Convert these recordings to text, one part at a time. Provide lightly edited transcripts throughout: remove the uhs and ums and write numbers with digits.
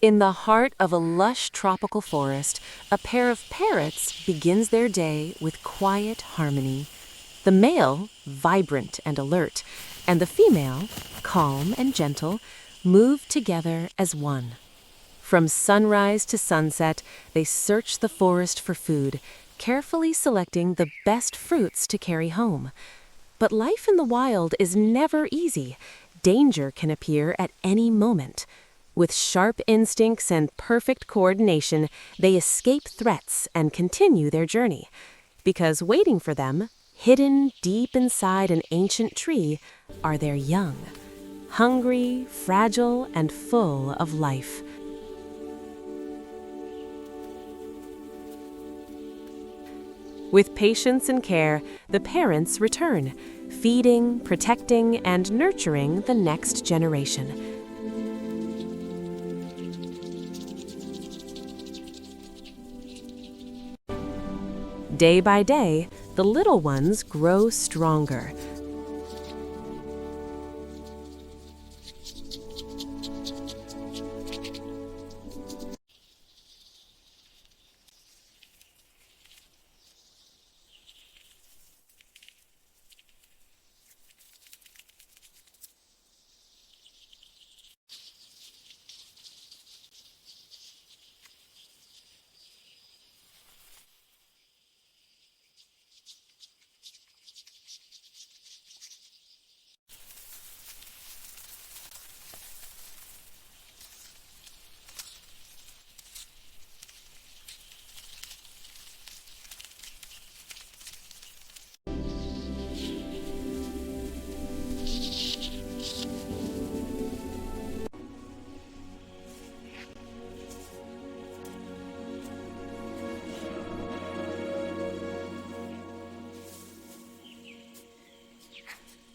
In the heart of a lush tropical forest, a pair of parrots begins their day with quiet harmony. The male, vibrant and alert, and the female, calm and gentle, move together as one. From sunrise to sunset, they search the forest for food, carefully selecting the best fruits to carry home. But life in the wild is never easy. Danger can appear at any moment. With sharp instincts and perfect coordination, they escape threats and continue their journey. Because waiting for them, hidden deep inside an ancient tree, are their young. Hungry, fragile, and full of life. With patience and care, the parents return, feeding, protecting, and nurturing the next generation. Day by day, the little ones grow stronger.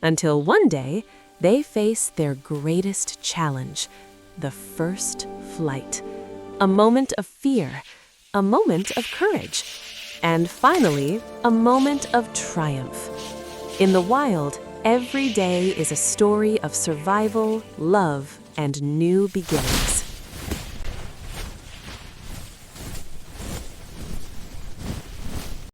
Until one day, they face their greatest challenge, the first flight. A moment of fear, a moment of courage, and finally, a moment of triumph. In the wild, every day is a story of survival, love, and new beginnings.